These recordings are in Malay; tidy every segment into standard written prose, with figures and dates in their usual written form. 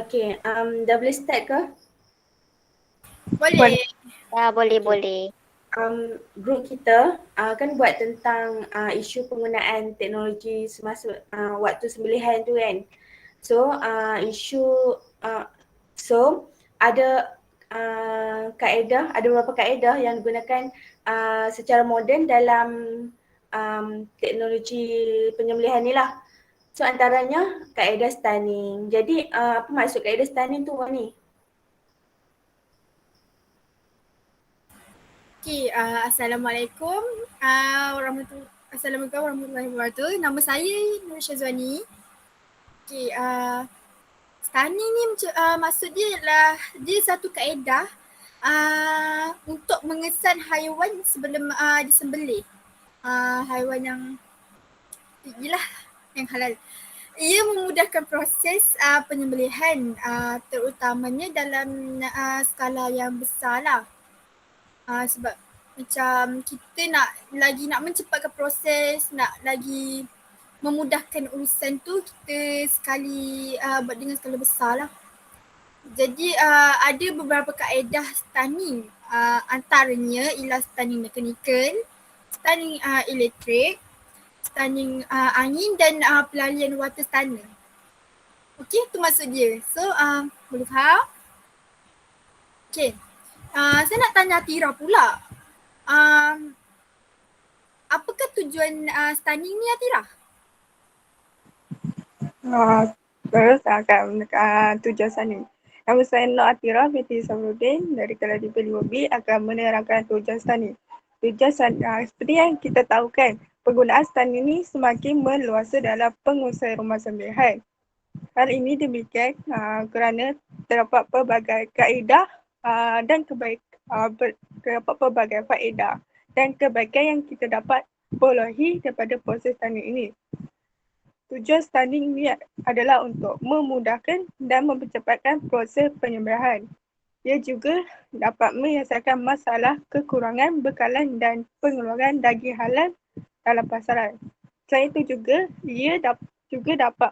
Okay, dah boleh start ke? Boleh. Ya, boleh, Okay. boleh. Group kita kan buat tentang isu penggunaan teknologi semasa waktu sembelihan tu kan. So, isu so ada kaedah, ada beberapa kaedah yang digunakan secara moden dalam teknologi penyembelihan ni lah. So antaranya kaedah stunning. Jadi apa maksud kaedah stunning tu Wani? Okay, Assalamualaikum. Assalamualaikum warahmatullahi wabarakatuh. Nama saya Nur Syazwani. Okay, stunning ni maksud dia ialah dia satu kaedah untuk mengesan haiwan sebelum disembelih. Haiwan yang yelah yang halal. Ia memudahkan proses penyembelihan terutamanya dalam skala yang besar lah. Sebab macam kita nak mencepatkan proses, nak lagi memudahkan urusan tu, kita sekali buat dengan skala besar lah. Jadi ada beberapa kaedah stunning, antaranya ialah stunning mekanikal, stunning elektrik, stunning angin dan pelarian water stunner. Okey, tu maksud dia. So boleh faham? Okey. Saya nak tanya Atira pula. Apakah tujuan stunning ni Atira? Terus akan tujuan stunning. Nama saya Nur Atira binti Samrudin dari Kelas DP5B akan menerangkan tujuan stunning. Tujuan seperti yang kita tahu kan, penggunaan stunning ini semakin meluas dalam pengusahaan rumah sembelihan. Hal ini demikian kerana terdapat pelbagai kaedah dan terdapat pelbagai faedah dan kebaikan yang kita dapat perolehi daripada proses stunning ini. Tujuan stunning ini adalah untuk memudahkan dan mempercepatkan proses penyembelihan. Ia juga dapat menyelesaikan masalah kekurangan bekalan dan pengeluaran daging halal dalam pasaran. Selain itu juga, ia juga dapat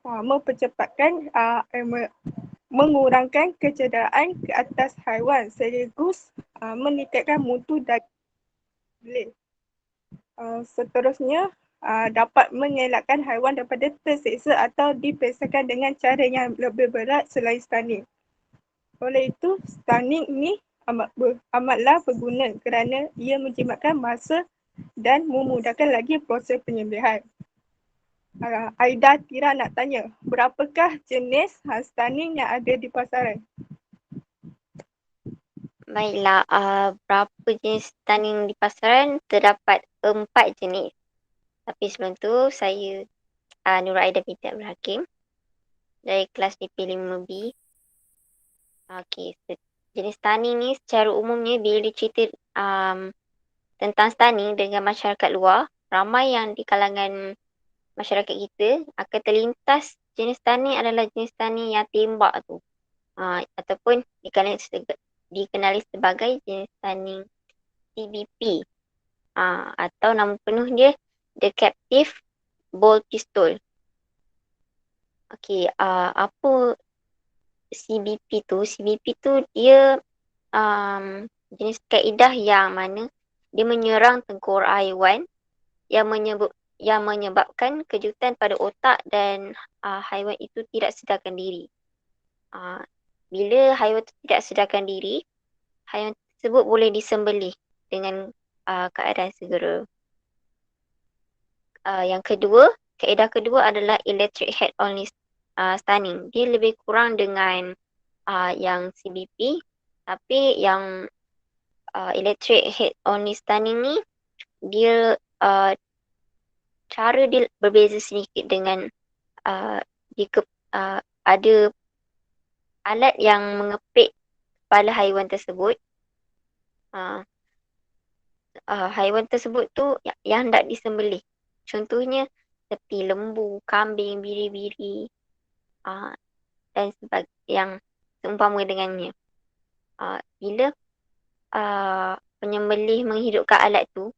mempercepatkan mengurangkan kecederaan ke atas haiwan sekaligus meningkatkan mutu daging. Seterusnya, dapat mengelakkan haiwan daripada terseksa atau dipesakan dengan cara yang lebih berat selain stunning. Oleh itu, stunning ini amatlah berguna kerana ia menjimatkan masa dan memudahkan lagi proses penyembelihan. Aida Tira nak tanya, berapakah jenis stunning yang ada di pasaran? Baiklah, berapa jenis stunning di pasaran? Terdapat 4 jenis. Tapi sebelum tu, saya Nur Aida binti Abdul Hakim dari kelas DP5B. Okey, jenis stunning ni secara umumnya bila dicerita tentang stunning dengan masyarakat luar, ramai yang di kalangan masyarakat kita akan terlintas jenis stunning adalah jenis stunning yang tembak tu. Ataupun dikenali sebagai jenis stunning CBP. Atau nama penuh dia The Captive Ball Pistol. Okey, apa CBP tu? CBP tu dia jenis kaedah yang mana dia menyerang tengkorak haiwan yang menyebabkan kejutan pada otak dan haiwan itu tidak sedarkan diri. Bila haiwan itu tidak sedarkan diri, haiwan tersebut boleh disembelih dengan keadaan segera. Yang kedua, kaedah kedua adalah electric head only stunning. Dia lebih kurang dengan yang CBP, tapi yang electric head only stunning ni dia cara dia berbeza sedikit dengan jika ada alat yang mengepit kepala haiwan tersebut. Haiwan tersebut tu yang hendak disembelih. Contohnya seperti lembu, kambing, biri-biri dan yang seumpama dengannya. Bila penyembelih menghidupkan alat tu,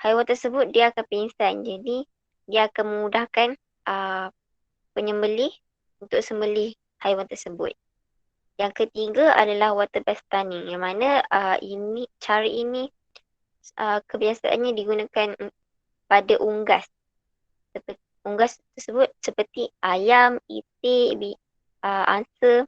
haiwan tersebut dia akan pingsan. Jadi dia akan memudahkan penyembelih untuk sembelih haiwan tersebut. Yang ketiga adalah water based stunning, yang mana cara ini kebiasaannya digunakan pada unggas. Unggas tersebut seperti ayam, itik, angsa,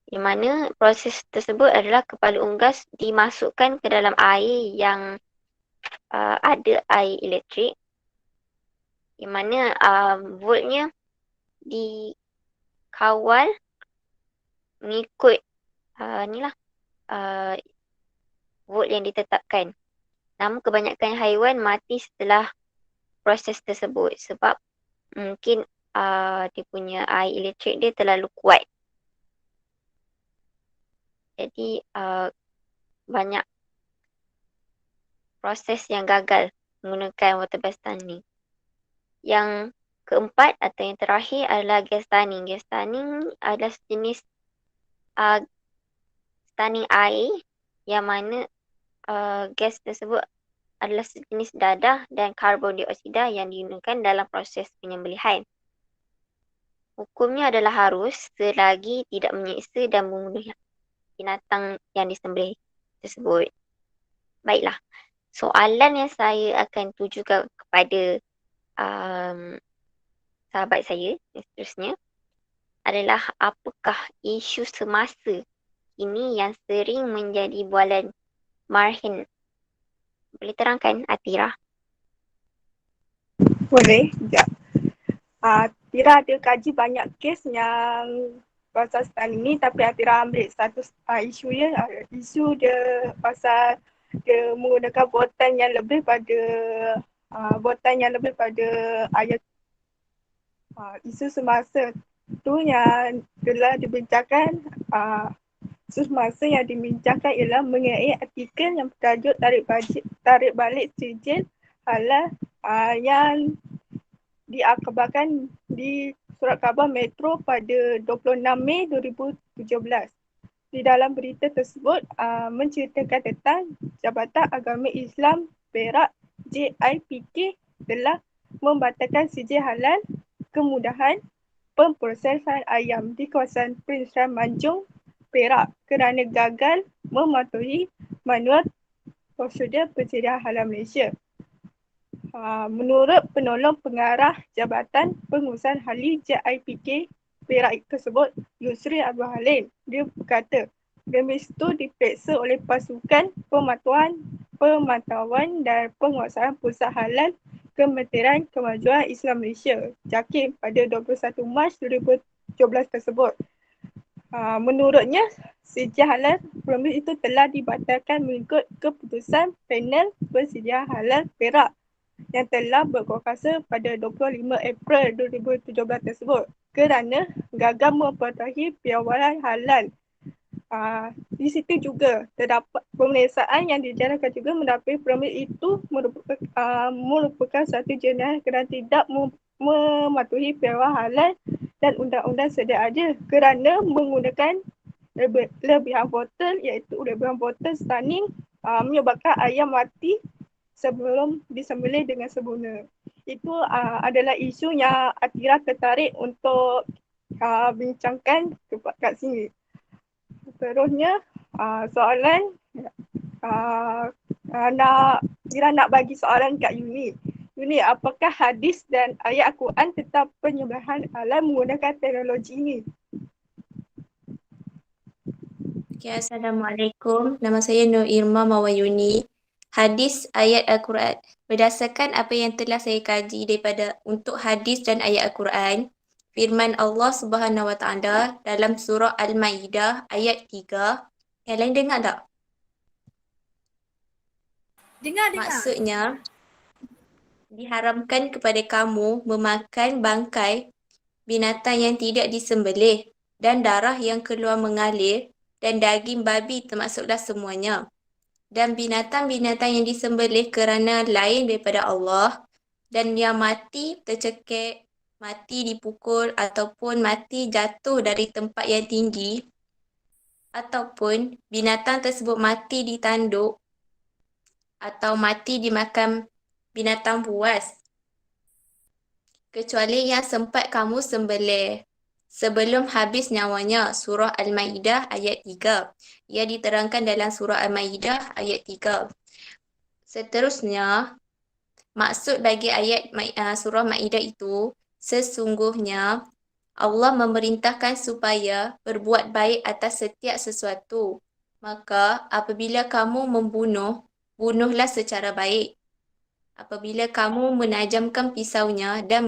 yang mana proses tersebut adalah kepala unggas dimasukkan ke dalam air yang ada air elektrik, yang mana voltnya dikawal mengikut volt yang ditetapkan. Namun kebanyakan haiwan mati setelah proses tersebut sebab mungkin dia punya air elektrik dia terlalu kuat. Jadi banyak proses yang gagal menggunakan water based stunning. Yang keempat atau yang terakhir adalah gas stunning. Gas stunning adalah sejenis stunning air yang mana gas tersebut adalah sejenis dadah dan karbon dioksida yang digunakan dalam proses penyembelihan. Hukumnya adalah harus selagi tidak menyiksa dan membunuh binatang yang disembelih tersebut. Baiklah, soalan yang saya akan tujukan kepada sahabat saya yang seterusnya adalah apakah isu semasa ini yang sering menjadi bualan marhen? Boleh terangkan, Atira? Boleh, sekejap. Atira ada kaji banyak kes yang pasal stunning ni, tapi Atira ambil satu isu dia pasal dia menggunakan buatan yang lebih pada ayat. Isu semasa tu yang telah dibincangkan, isu semasa yang dibincangkan ialah mengenai artikel yang bertajuk tarik balik sijil halal yang diakhbarkan di Surat Khabar Metro pada 26 Mei 2017. Di dalam berita tersebut menceritakan tentang Jabatan Agama Islam Perak JIPK telah membatalkan sijil halal kemudahan pemprosesan ayam di kawasan Prince Shah Manjung, Perak kerana gagal mematuhi manual prosedur persediaan halal Malaysia. Menurut penolong pengarah Jabatan Pengurusan Ahli JIPK Perak tersebut, Yusri Abdul Halim, dia berkata, remis itu diperiksa oleh pasukan pemantauan dan penguasaan pusat halal Kementerian Kemajuan Islam Malaysia, JAKIM, pada 21 Mac 2017 tersebut. Menurutnya, sijil halal permis itu telah dibatalkan mengikut keputusan panel persediaan halal Perak yang telah berkuasa pada 25 April 2017 tersebut kerana gagal mematuhi piawalan halal. Di situ juga terdapat pemeriksaan yang dijalankan juga mendapati permis itu merupakan satu jenayah kerana tidak mematuhi piawalan halal dan undang-undang sedia ada kerana menggunakan lebihan botol, iaitu lebihan botol stunning menyebabkan ayam mati sebelum disembelih dengan sempurna. Itu adalah isu yang Atira tertarik untuk bincangkan kat sini. Seterusnya, soalan nak bagi soalan kat Yuni. Yuni, apakah hadis dan ayat Al-Quran tentang penyembelihan halal menggunakan teknologi ini? Okay, Assalamualaikum. Nama saya Nur Irma Mawayuni. Hadis ayat Al-Quran. Berdasarkan apa yang telah saya kaji untuk hadis dan ayat Al-Quran, firman Allah Subhanahu Wa Taala dalam surah Al-Maidah ayat 3. Yang lain dengar tak? Dengar. Maksudnya, diharamkan kepada kamu memakan bangkai binatang yang tidak disembelih dan darah yang keluar mengalir dan daging babi termasuklah semuanya. Dan binatang-binatang yang disembelih kerana lain daripada Allah dan yang mati tercekik, mati dipukul ataupun mati jatuh dari tempat yang tinggi ataupun binatang tersebut mati ditanduk atau mati dimakan binatang buas. kecuali yang sempat kamu sembelih sebelum habis nyawanya. Surah Al-Maidah ayat 3. Ia diterangkan dalam Surah Al-Maidah ayat 3. Seterusnya, maksud bagi ayat Surah Maidah itu, sesungguhnya Allah memerintahkan supaya berbuat baik atas setiap sesuatu. Maka apabila kamu membunuh, bunuhlah secara baik. Apabila kamu menajamkan pisaunya dan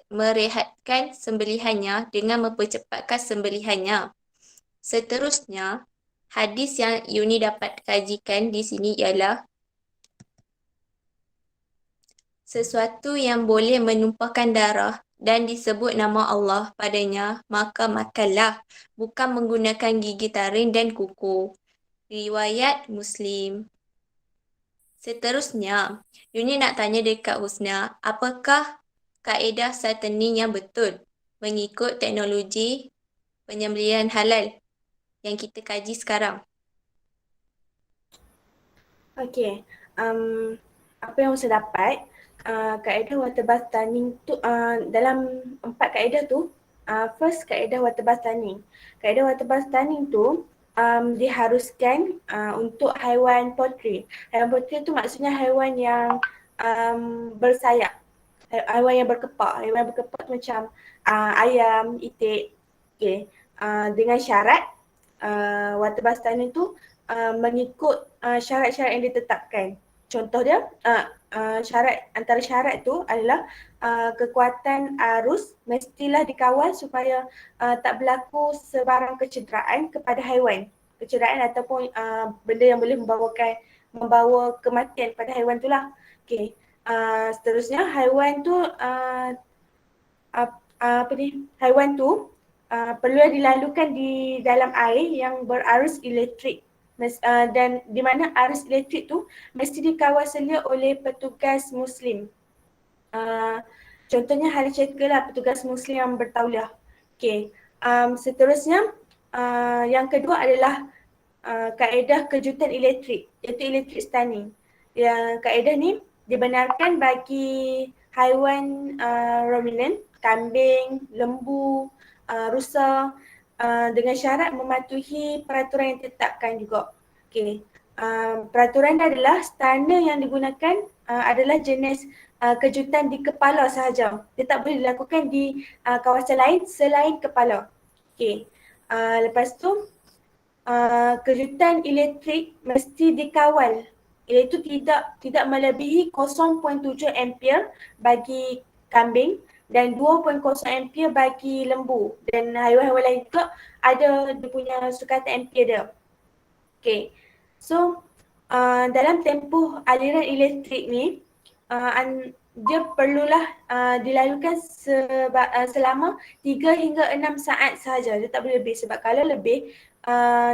merehatkan sembelihannya dengan mempercepatkan sembelihannya. Seterusnya, hadis yang Yuni dapat kajikan di sini ialah sesuatu yang boleh menumpahkan darah dan disebut nama Allah padanya, maka makanlah, bukan menggunakan gigi taring dan kuku. Riwayat Muslim. Seterusnya, Yuni nak tanya dekat Husna, apakah kaedah sartening yang betul mengikut teknologi penyembelihan halal yang kita kaji sekarang? Okey, apa yang saya dapat, kaedah water bath tanning tu dalam 4 kaedah tu, first kaedah water bath tanning. Kaedah water bath tanning tu diharuskan untuk haiwan poultry. Haiwan poultry tu maksudnya haiwan yang bersayap, haiwan yang berkepak. Haiwan yang berkepak tu macam ayam, itik. Okay. Dengan syarat water bath tanning tu mengikut syarat-syarat yang ditetapkan. Contoh dia, antara syarat tu adalah kekuatan arus mestilah dikawal supaya tak berlaku sebarang kecederaan kepada haiwan. Kecederaan ataupun benda yang boleh membawa kematian pada haiwan tu lah. Okay. Seterusnya haiwan tu haiwan tu perlu dilalukan di dalam air yang berarus elektrik. Dan di mana arus elektrik tu mesti dikawal selia oleh petugas Muslim. Contohnya ahli ceker lah, petugas Muslim yang bertauliah. Okay. Seterusnya, yang kedua adalah kaedah kejutan elektrik, iaitu electric stunning. Yang kaedah ni dibenarkan bagi haiwan ruminant, kambing, lembu, rusa, dengan syarat mematuhi peraturan yang ditetapkan juga. Okay. Peraturan dia adalah stunner yang digunakan adalah jenis kejutan di kepala sahaja. Dia tak boleh dilakukan di kawasan lain selain kepala. Okay. Lepas tu, kejutan elektrik mesti dikawal, iaitu tidak melebihi 0.7 ampere bagi kambing dan 2.0 ampere bagi lembu, dan haiwan-haiwan lain juga ada dia punya sukatan ampere dia. Okay. So dalam tempoh aliran elektrik ni dia perlulah dilalukan selama 3 hingga 6 saat sahaja. Dia tak boleh lebih, sebab kalau lebih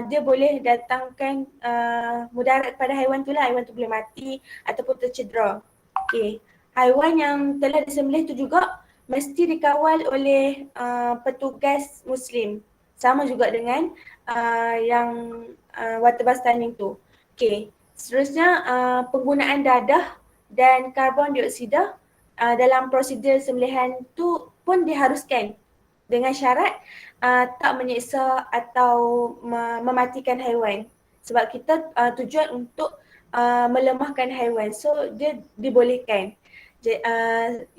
dia boleh datangkan mudarat kepada haiwan tu lah. Haiwan tu boleh mati ataupun tercedera. Okay. Haiwan yang telah disembelih tu juga mesti dikawal oleh petugas Muslim. Sama juga dengan yang water bath tanning tu. Okay. Seterusnya, penggunaan dadah dan karbon dioksida dalam prosedur sembelihan tu pun diharuskan dengan syarat tak menyeksa atau mematikan haiwan. Sebab kita tujuan untuk melemahkan haiwan. So dia dibolehkan.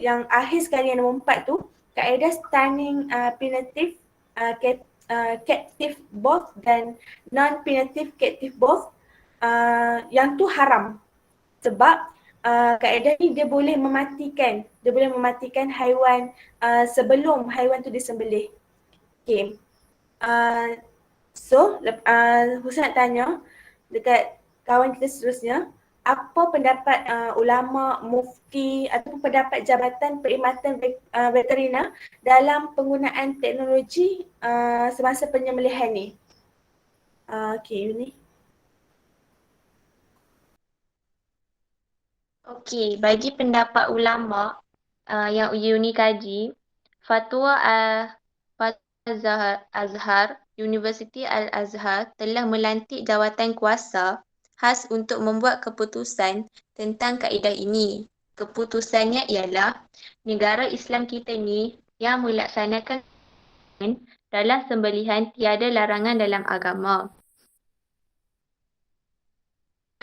Yang akhir sekali yang nombor 4 tu, kaedah stunning punitive captive both dan non-punitive captive both, yang tu haram. Sebab kaedah ni dia boleh mematikan haiwan sebelum haiwan tu disembelih. Okay. So, Husna nak tanya dekat kawan kita seterusnya, apa pendapat ulama, mufti ataupun pendapat Jabatan Perkhidmatan Veterina dalam penggunaan teknologi semasa penyembelihan ni? Okay, Yuni. Okey, bagi pendapat ulama yang Yuni kaji, Fatwa Azhar, Universiti Al-Azhar telah melantik jawatan kuasa khas untuk membuat keputusan tentang kaedah ini. Keputusannya ialah negara Islam kita ni yang melaksanakan dalam sembelihan tiada larangan dalam agama.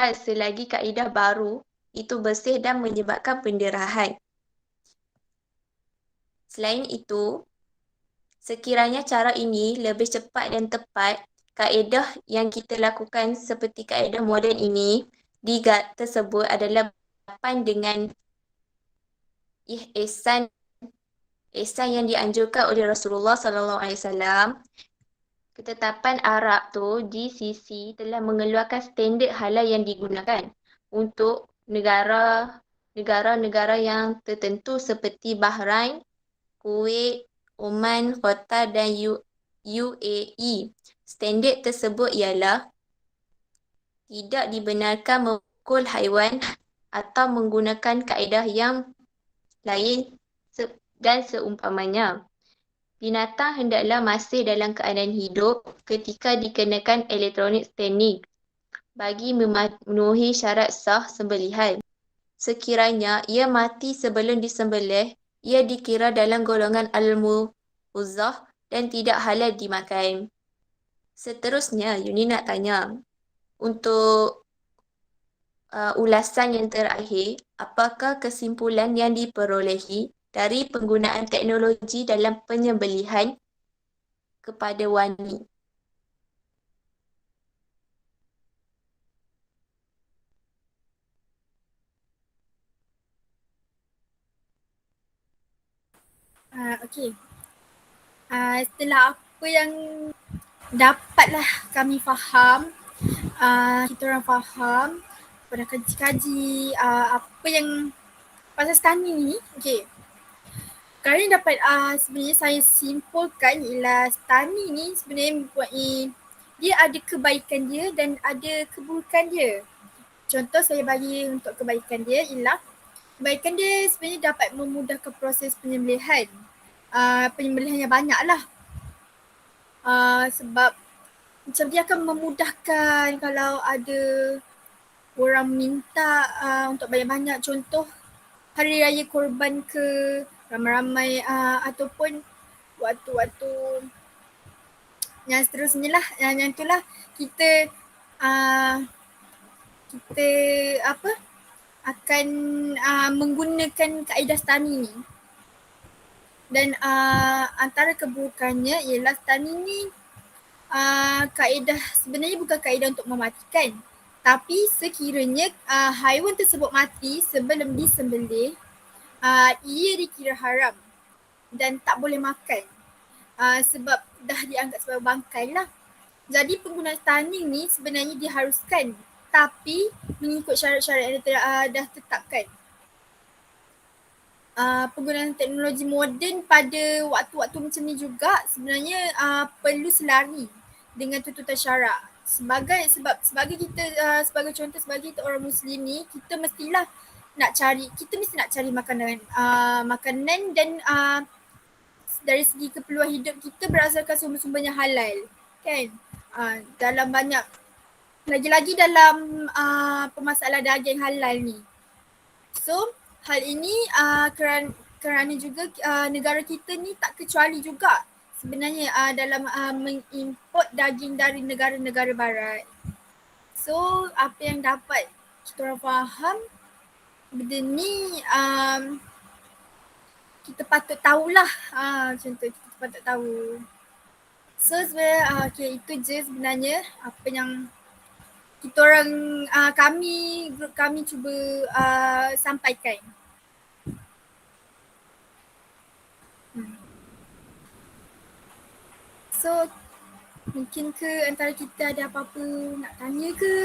Selagi kaedah baru itu bersih dan menyebabkan penderahan. Selain itu, sekiranya cara ini lebih cepat dan tepat, kaedah yang kita lakukan seperti kaedah moden ini tersebut adalah berhadapan dengan ihsan yang dianjurkan oleh Rasulullah SAW. Ketetapan Arab tu, GCC, telah mengeluarkan standard halal yang digunakan untuk negara-negara yang tertentu seperti Bahrain, Kuwait, Oman, Qatar dan UAE. Standard tersebut ialah tidak dibenarkan memukul haiwan atau menggunakan kaedah yang lain dan seumpamanya. Binatang hendaklah masih dalam keadaan hidup ketika dikenakan elektronik stanik bagi memenuhi syarat sah sembelihan. Sekiranya ia mati sebelum disembelih, ia dikira dalam golongan al-muzzah dan tidak halal dimakan. Seterusnya, Yuni nak tanya, untuk ulasan yang terakhir, apakah kesimpulan yang diperolehi dari penggunaan teknologi dalam penyembelihan kepada wani? Okey. Setelah apa yang dapatlah kami faham, kita orang faham, pada kaji-kaji apa yang pasal stunning ni, okey. Sekarang ni dapat sebenarnya saya simpulkan ialah stunning ni sebenarnya mempunyai, dia ada kebaikan dia dan ada keburukan dia. Contoh saya bagi untuk kebaikan dia ialah kebaikan dia sebenarnya dapat memudahkan proses penyembelihan. Penyembelihan yang banyak lah. Sebab macam dia akan memudahkan kalau ada orang minta untuk banyak-banyak, contoh hari raya korban ke ramai-ramai ataupun waktu-waktu yang seterusnya lah, yang itulah kita akan menggunakan kaedah stunning ni. Dan antara keburukannya ialah stunning ni kaedah sebenarnya bukan kaedah untuk mematikan, tapi sekiranya haiwan tersebut mati sebelum disembelih, ia dikira haram dan tak boleh makan sebab dah dianggap sebagai bangkai lah. Jadi penggunaan stunning ni sebenarnya diharuskan, tapi mengikut syarat-syarat yang dah tetapkan. Penggunaan teknologi moden pada waktu-waktu macam ni juga sebenarnya perlu selari dengan tuntutan syarak. Sebagai kita sebagai contoh, sebagai kita orang Muslim ni, kita mesti nak cari makanan dan dari segi keperluan hidup kita berdasarkan sumber-sumber yang halal, kan? Dalam banyak, lagi-lagi dalam permasalahan daging halal ni. So hal ini kerana juga negara kita ni tak kecuali juga sebenarnya dalam mengimport daging dari negara-negara barat. So apa yang dapat kita orang faham, benda ni kita patut tahulah, macam tu, kita patut tahu. So sebenarnya itu je sebenarnya apa yang kita orang grup kami cuba sampaikan. So mungkin ke antara kita ada apa-apa nak tanya ke?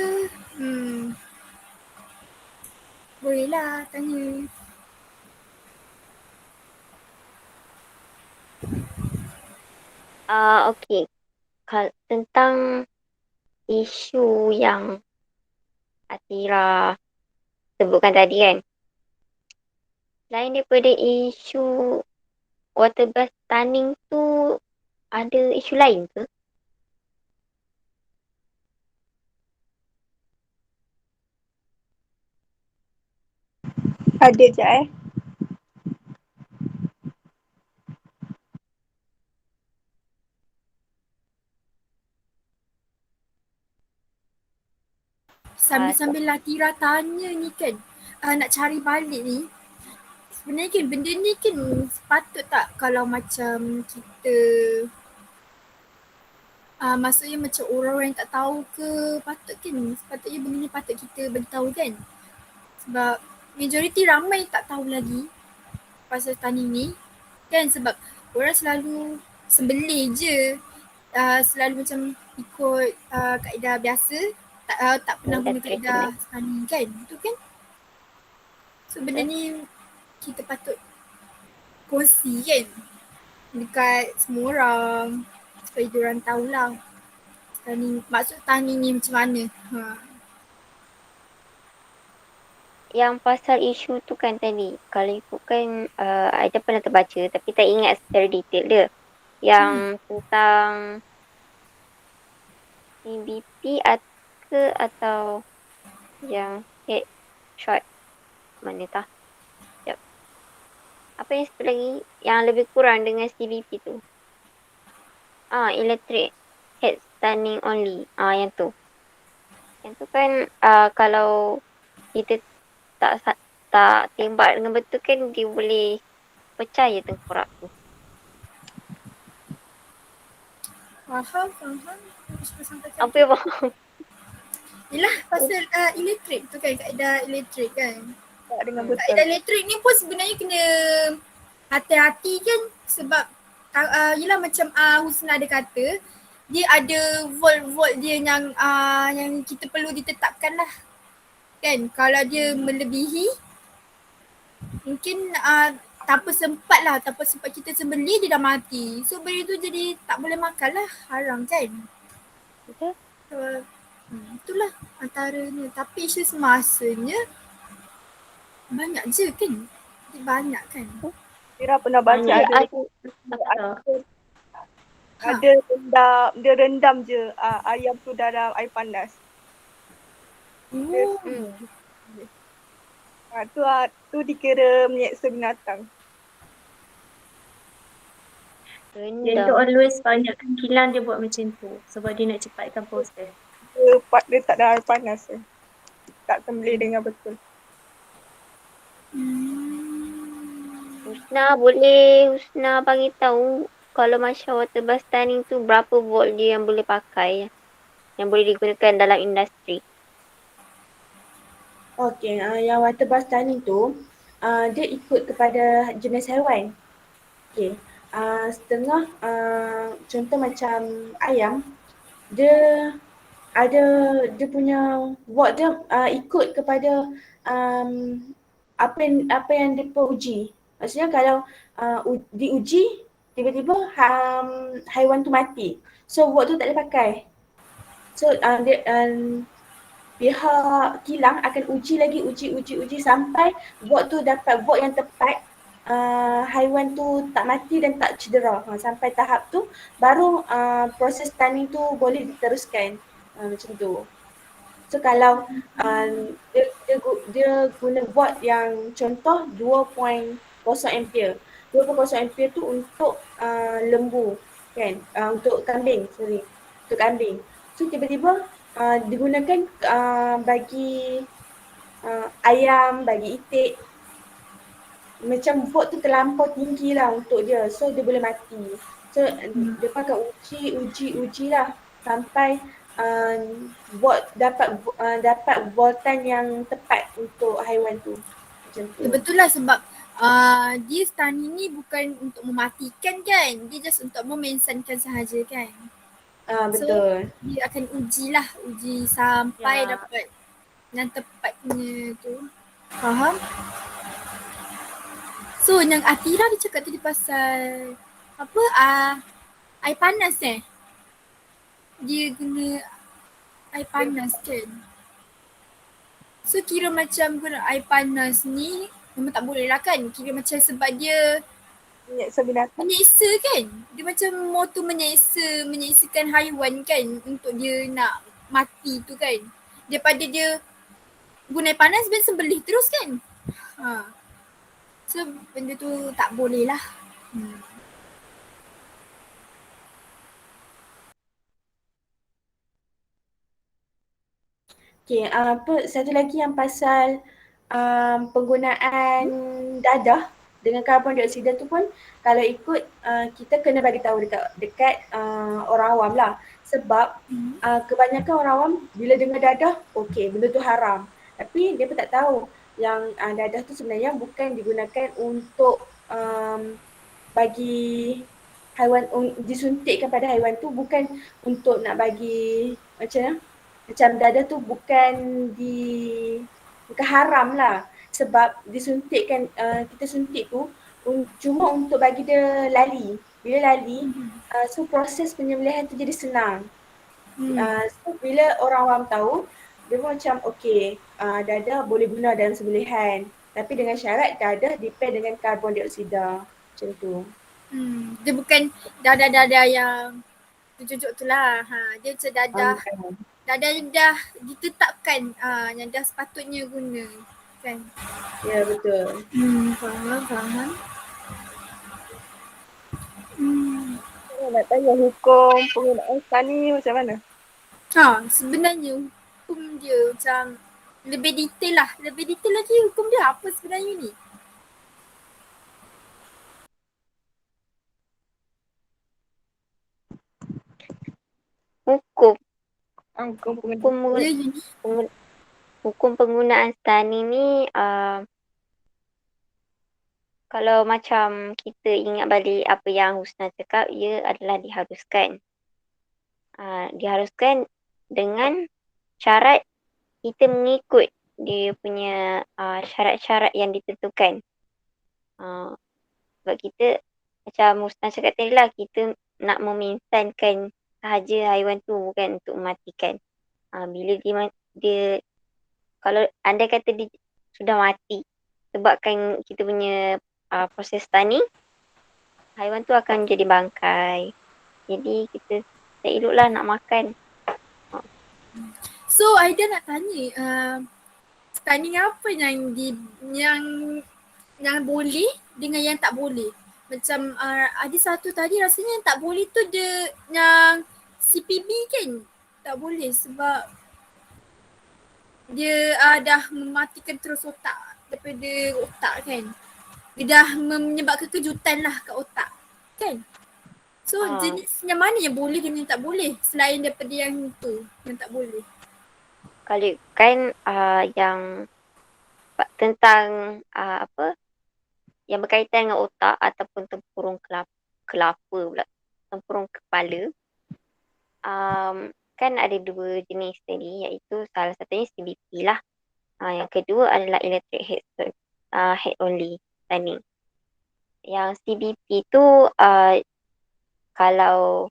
Bolehlah tanya. Okey. Tentang isu yang Atira sebutkan tadi kan. Selain daripada isu water bath stunning tu, ada isu lain ke? Ada je Sambil-sambil Latira tanya ni kan, nak cari balik ni, sebenarnya kan benda ni kan sepatut tak kalau macam kita maksudnya macam orang-orang yang tak tahu ke, sepatutnya benda ni patut kita beritahu kan. Sebab majoriti ramai tak tahu lagi pasal tani ni kan, sebab orang selalu sembelih je, selalu macam ikut kaedah biasa, tak pernah guna kaedah tani kan, betul kan? So benda ni kita patut kongsi kan dekat semua orang supaya diorang tahulah maksud tani ni macam mana. Yang pasal isu tu kan tadi, kalau ikutkan Aida pernah terbaca tapi tak ingat secara detail dia. Yang tentang CBP atau yang headshot mana tah? Sekejap. Apa yang satu lagi yang lebih kurang dengan CBP tu? Electric head stunning only. Yang tu. Yang tu kan kalau kita tak tembak dengan betul kan dia boleh pecah je tengkorak tu. Faham. Apa yang faham? Yelah pasal elektrik tu kan, kaedah elektrik kan. Tak dengan betul. Kaedah elektrik ni pun sebenarnya kena hati-hati kan, sebab yelah macam Husna ada kata, dia ada volt dia yang kita perlu ditetapkan lah kan. Kalau dia melebihi mungkin tanpa sempat kita sembelih dia dah mati. So benda tu jadi tak boleh makan lah, haram kan. Betul. Itulah antaranya. Tapi isu semasanya banyak je kan. Banyak kan. Kira pernah baca ada dia rendam je ayam tu dalam air panas. Tu dikira menyeksa binatang. Dia tu always banyakkan kilang dia buat macam tu sebab dia nak cepatkan proses. Dia tak ada air panas je. Tak sembelih dengan betul. Husna bagi tahu kalau macam water bath stunning tu berapa volt dia yang boleh pakai, yang boleh digunakan dalam industri. Okey, yang water bath stunning tu dia ikut kepada jenis haiwan. Okey, setengah contoh macam ayam, dia ada dia punya volt dia ikut kepada apa yang dia uji. Maksudnya kalau diuji tiba-tiba haiwan tu mati, so volt tu tak boleh pakai. So pihak kilang akan uji sampai volt tu dapat volt yang tepat, haiwan tu tak mati dan tak cedera. Sampai tahap tu baru proses stunning tu boleh diteruskan. Macam tu. So kalau dia guna volt yang contoh 2.0 ampere. 2.0 ampere tu untuk lembu kan, untuk kambing. So tiba-tiba digunakan bagi ayam, bagi itik. Macam volt tu terlampau tinggi lah untuk dia, so dia boleh mati. So dia akan uji lah sampai dapat voltan yang tepat untuk haiwan tu. Macam tu. Ya, betul lah sebab dia stunning ni bukan untuk mematikan kan, dia just untuk memensankan sahaja kan. Betul. So dia akan uji sampai dapat yang tepatnya tu. Faham? So yang Atira dia cakap tadi pasal apa, air panas dia guna air panas kan. So kira macam guna air panas ni memang tak boleh lah kan. Kira macam sebab dia Menyeksa binatang. menyeksa kan. Dia macam motor menyeksakan haiwan kan untuk dia nak mati tu kan. Daripada dia guna air panas dia sembelih terus kan. So benda tu tak boleh lah. Okay, satu lagi yang pasal penggunaan dadah dengan karbon dioksida tu pun kalau ikut kita kena bagi tahu dekat orang awam lah. Sebab kebanyakan orang awam bila dengar dadah, okey benda tu haram. Tapi dia pun tak tahu yang dadah tu sebenarnya bukan digunakan untuk bagi haiwan, disuntikkan pada haiwan tu bukan untuk nak bagi macam dadah tu bukan haram lah, sebab disuntikkan kita suntik tu cuma untuk bagi dia lali. Bila lali, so proses penyembelihan tu jadi senang. So bila orang awam tahu, dia pun macam okey, dadah boleh guna dalam sembelihan. Tapi dengan syarat dadah depend dengan karbon dioksida. Macam tu. Dia bukan dadah-dadah yang tunjuk tu lah. Dia macam dadah yang dah ditetapkan yang dah sepatutnya guna kan. Ya, betul. Faham. Saya nak tanya hukum penggunaan stan ni macam mana? Sebenarnya hukum dia macam lebih detail lagi hukum dia apa sebenarnya ni. Hukum Hukum penggunaan. Hukum, Ya Yuni. hukum penggunaan stunning ni kalau macam kita ingat balik apa yang Husna cakap, ia adalah diharuskan. Diharuskan dengan syarat kita mengikut dia punya syarat-syarat yang ditentukan. Sebab kita macam Husna cakap tadi lah, kita nak meminsankan sahaja haiwan tu, bukan untuk mematikan. Bila dia kalau andai kata dia sudah mati sebabkan kita punya proses stunning, haiwan tu akan jadi bangkai. Jadi kita tak eloklah nak makan. So Aida nak tanya stunning apa yang boleh dengan yang tak boleh. Macam ada satu tadi rasanya yang tak boleh tu dia yang CPB kan. Tak boleh sebab dia dah mematikan terus otak daripada otak kan. Dia dah menyebabkan kejutan lah kat otak kan. So jenis yang mana yang boleh dan yang tak boleh selain daripada yang tu yang tak boleh. Kalau kan yang tentang yang berkaitan dengan otak ataupun tempurung kelapa pula, tempurung kepala, kan ada dua jenis tadi, iaitu salah satunya CBP lah. Yang kedua adalah electric head only stunning. Yang CBP tu kalau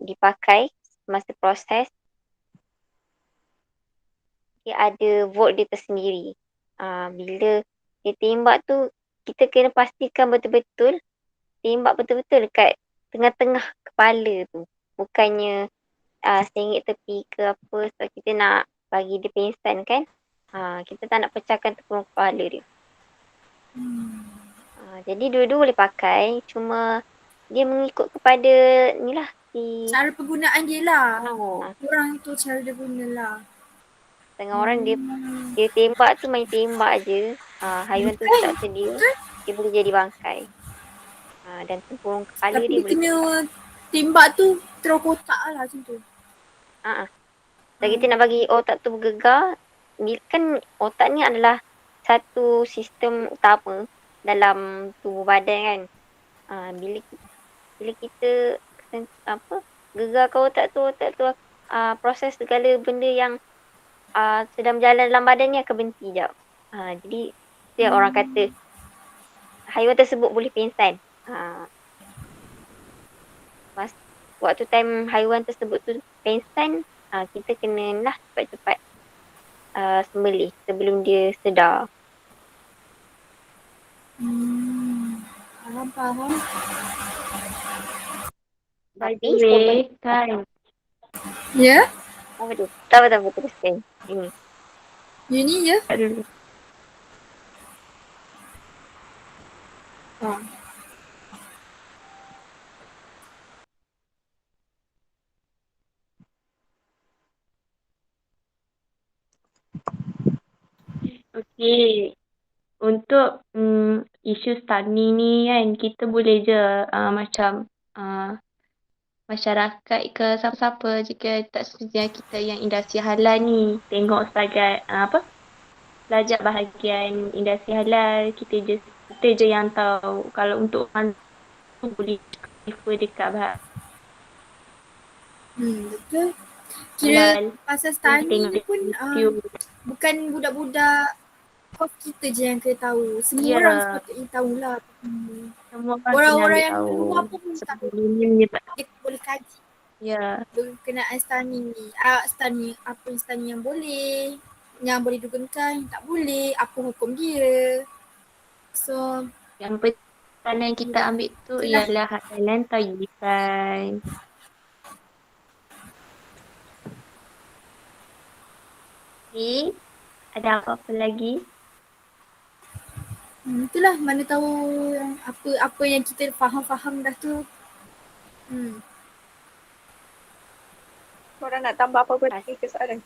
dipakai masa proses, dia ada volt dia tersendiri. Bila dia tembak tu, kita kena pastikan betul-betul tembak betul-betul dekat tengah-tengah kepala tu. Bukannya sengit tepi ke apa, sebab kita nak bagi dia pengsan kan. Kita tak nak pecahkan tempurung kepala dia. Jadi dua-dua boleh pakai, cuma dia mengikut kepada ni lah Cara penggunaan dia lah. Oh. Orang tu cara dia guna lah. Setengah orang dia tembak tu main tembak je. Haiwan tu tak sedia, dia boleh jadi bangkai. Dan tempurung kepala Tapi dia dia boleh kena tembak tu terus kotak lah macam tu. Dan kita nak bagi otak tu bergegar, kan otak ni adalah satu sistem utama dalam tubuh badan kan. Bila kita gegarkan otak tu proses segala benda yang sedang berjalan dalam badan ni akan berhenti sekejap. Jadi setiap orang kata haiwan tersebut boleh pingsan. Waktu time haiwan tersebut tu pingsan, kita kenalah cepat-cepat sembelih sebelum dia sedar. Faham. By the way, time. Ya? Apa tu? Tak teruskan. Ini. Yuni ya? Dulu. Okay. Untuk isu stunning ni kan, kita boleh je macam masyarakat ke siapa-siapa jika tak setuju kita yang industri halal ni tengok sebagai belajar bahagian industri halal, kita je yang tahu. Kalau untuk orang tu boleh refer dekat Betul. Kira halal. pasal Kita stunning tengok ni pun YouTube. bukan budak-budak kos kita je yang kena tahu. Semua Ya, orang sepatutnya tahulah. semua orang kena Orang-orang ambil yang tahu. luar pun tahu. Sebelum ini menyebab. Dia boleh kaji Ya, berkenaan stunning ni. Stunning, apa yang stunning yang boleh digunakan, tak boleh, apa hukum dia. So, yang pertama yang kita ambil tu itulah. ialah halalan tayyiban. Okay, ada apa-apa lagi? Itulah, mana tahu apa yang kita faham-faham dah tu. Korang nak tambah apa-apa lagi ke soalan?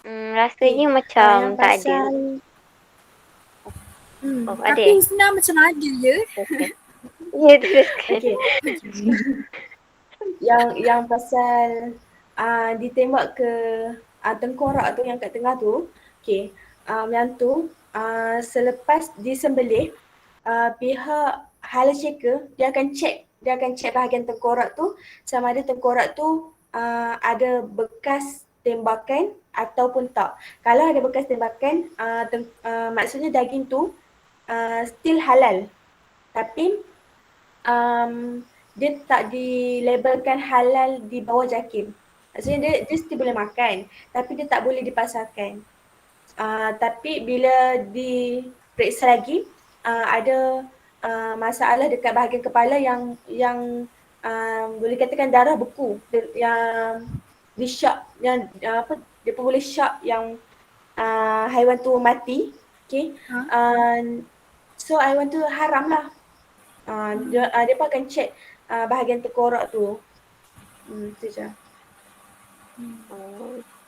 Rasanya Yang macam tak ada. pasal Oh, ada Tapi Husna macam ada je. Okay. Ya, teruskan. okay. yang pasal ditembak ke tengkorak tu yang kat tengah tu. Okay. Yang tu selepas disembelih pihak halal checker dia akan check bahagian tengkorak tu sama ada tengkorak tu ada bekas tembakan ataupun tak. Kalau ada bekas tembakan maksudnya daging tu still halal. Tapi dia tak dilabelkan halal di bawah JAKIM. Maksudnya dia still boleh makan tapi dia tak boleh dipasarkan. Tapi bila diperiksa lagi ada masalah dekat bahagian kepala yang boleh katakan darah beku yang di shock yang dia pun boleh shock yang haiwan tu mati. Okay. So haiwan tu haram lah. Dia pun akan check bahagian tengkorak tu. Itu je.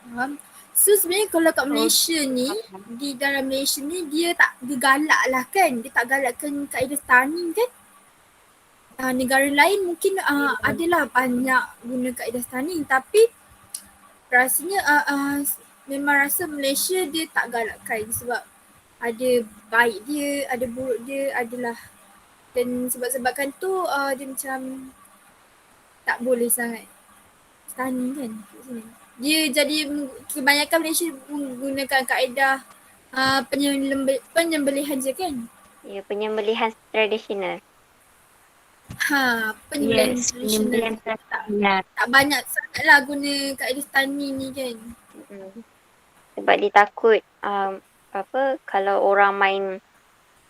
Faham? So sebenarnya kalau kat Malaysia ni, di dalam Malaysia ni dia galak lah kan. Dia tak galakkan kaedah stunning kan. Negara lain mungkin adalah banyak guna kaedah stunning tapi rasanya memang rasa Malaysia dia tak galakkan sebab ada baik dia, ada buruk dia, adalah. Dan sebab-sebabkan tu dia macam tak boleh sangat stunning kan kat sini. Dia jadi kebanyakan Malaysia menggunakan kaedah penyembelihan je kan. Ya, penyembelihan tradisional. Penyembelihan Yes, tradisional. tradisional. Tak banyak sangat lah guna kaedah stunning ni kan. Sebab dia takut kalau orang main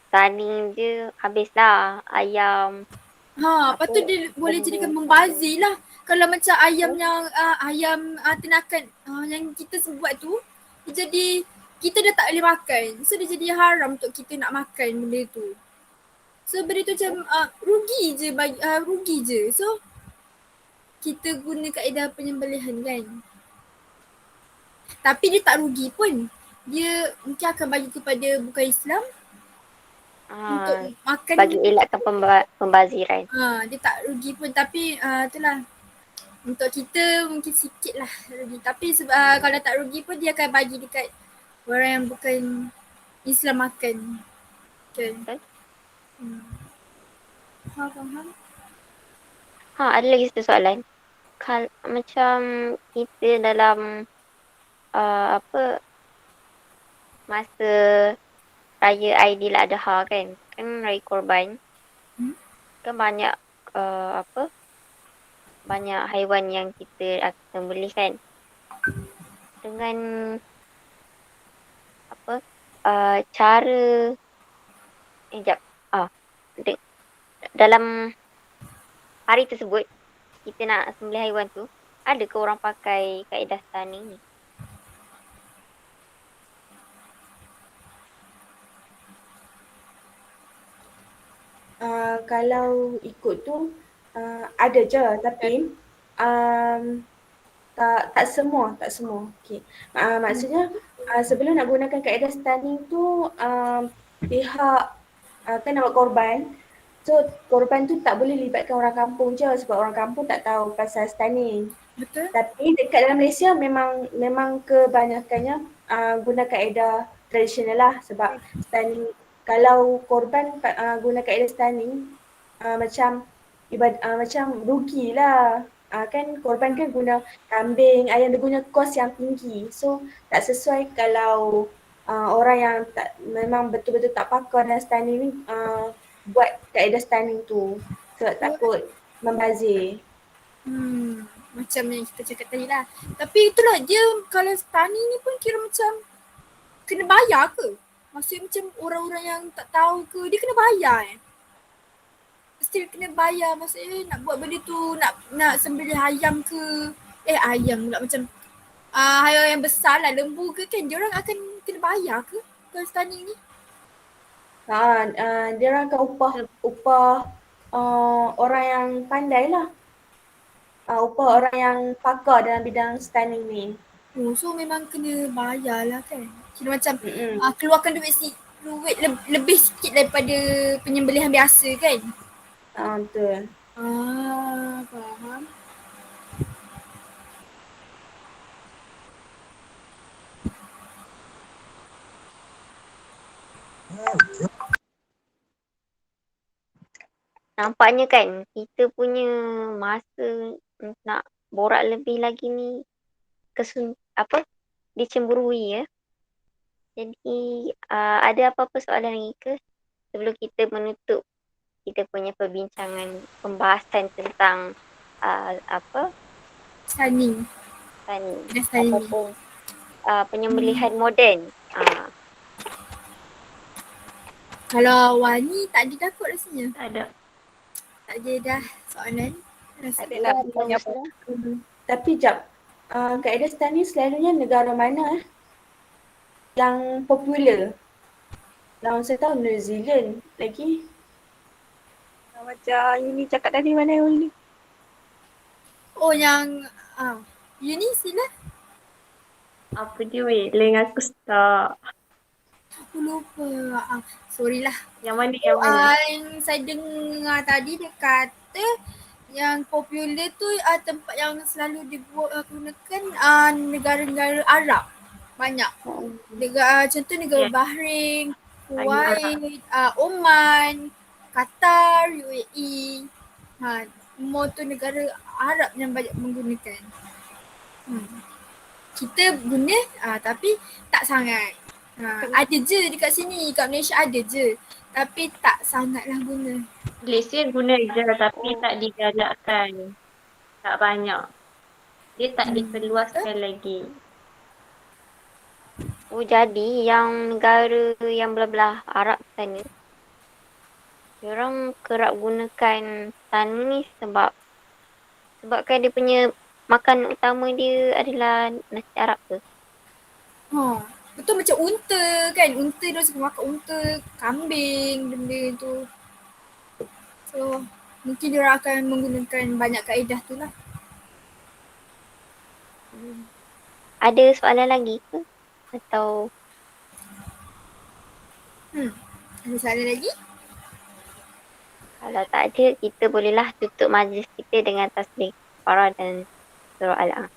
stunning je habislah ayam. Lepas tu dia boleh jadikan membazir lah. Kalau macam ayam yang ayam ternakan yang kita buat tu, dia jadi kita dah tak boleh makan. So dia jadi haram untuk kita nak makan benda tu. So benda tu macam rugi je. So kita guna kaedah penyembelihan kan. Tapi dia tak rugi pun. Dia mungkin akan bagi kepada bukan Islam untuk makan. Bagi elakkan pembaziran. Dia tak rugi pun tapi itulah. Untuk kita mungkin sikit lah rugi. Tapi kalau tak rugi pun dia akan bagi dekat orang yang bukan Islam makan. Kan? Faham? Ada lagi satu soalan. Macam kita dalam masa Raya Aidiladha kan Raya Korban. Kan banyak banyak haiwan yang kita akan sembelih kan. Dengan cara dalam hari tersebut kita nak sembelih haiwan tu, ada ke orang pakai kaedah stunning ni? Kalau ikut tu ada je tapi tak semua. Okay. Maksudnya sebelum nak gunakan kaedah stunning tu pihak kan nak buat korban. So korban tu tak boleh libatkan orang kampung je sebab orang kampung tak tahu pasal stunning. Betul? Tapi dekat dalam Malaysia memang kebanyakannya guna kaedah tradisional lah sebab stunning, kalau korban guna kaedah stunning macam macam rugilah. Kan korban kan guna kambing, ayam, dia guna kos yang tinggi. So tak sesuai kalau orang yang memang betul-betul tak pakar dalam stunning ni buat kaedah stunning tu sebab takut membazir. Macam yang kita cakap tadi lah. Tapi itulah dia kalau stunning ni pun kira macam kena bayar ke? Maksudnya macam orang-orang yang tak tahu ke, dia kena bayar still kena bayar, maksudnya nak buat benda tu, nak sembelih ayam ke, ayam pula macam haiwan yang besar lah, lembu ke kan, dia orang akan kena bayar ke kalau stunning ni? Dia orang akan upah orang yang pandai lah. Upah orang yang pakar dalam bidang stunning ni. Oh, so memang kena bayar lah kan? Kira macam keluarkan duit lebih sikit daripada penyembelihan biasa kan? Betul. Faham. Nampaknya kan kita punya masa nak borak lebih lagi ni dicemburui ya. Jadi ada apa-apa soalan lagi ke sebelum kita menutup kita punya perbincangan pembahasan tentang Stunning. ataupun penyembelihan moden. Kalau Wani tak ada takut rasanya? Tak ada. Tak ada dah soalan? Tak ada nak tanya apa. Tapi jap, kaedah stunning selalunya negara mana yang popular? Yang saya tahu New Zealand lagi. Macam Yuni cakap tadi, mana Yuni? Oh yang Yuni sila. Apa dia weh? Link aku start. Aku lupa. Sorry lah. Yang mana yang mana? Yang saya dengar tadi dia kata yang popular tu tempat yang selalu digunakan negara-negara Arab. Banyak. Contoh negara Bahrain, Kuwait, Oman, Qatar, UAE. Semua tu negara Arab yang banyak menggunakan. Kita guna tapi tak sangat. Ada je dekat sini, kat Malaysia ada je. Tapi tak sangatlah guna. Malaysia guna je tapi tak digalakkan. Tak banyak. Dia tak diperluaskan lagi. Oh jadi yang negara yang belah-belah Arab sana diorang kerap gunakan stunning ni sebabkan dia punya makan utama dia adalah nasi Arab ke? Betul macam unta kan. Unta dia suka makan unta, kambing, benda tu. So mungkin dia akan menggunakan banyak kaedah tu lah. Ada soalan lagi ke? Atau Ada soalan lagi? kalau tak ada, kita bolehlah tutup majlis kita dengan tasbih kafarah dan surah Al-A'raf.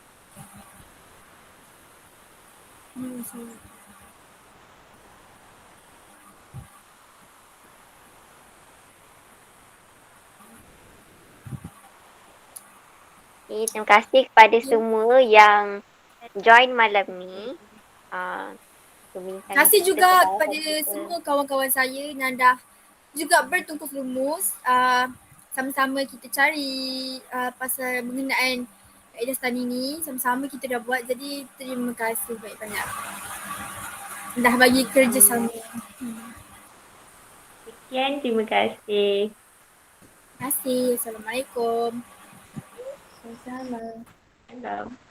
Okay, terima kasih kepada semua yang join malam ni. Terima kasih juga kepada semua kawan-kawan saya yang dah juga bertungkus lumus. Sama-sama kita cari pasal mengenaan kaedah stunning ni. Sama-sama kita dah buat, jadi terima kasih banyak-banyak. Dah bagi kerjasama. Sekian, terima kasih. Terima kasih. Assalamualaikum. Sama-sama. Salam.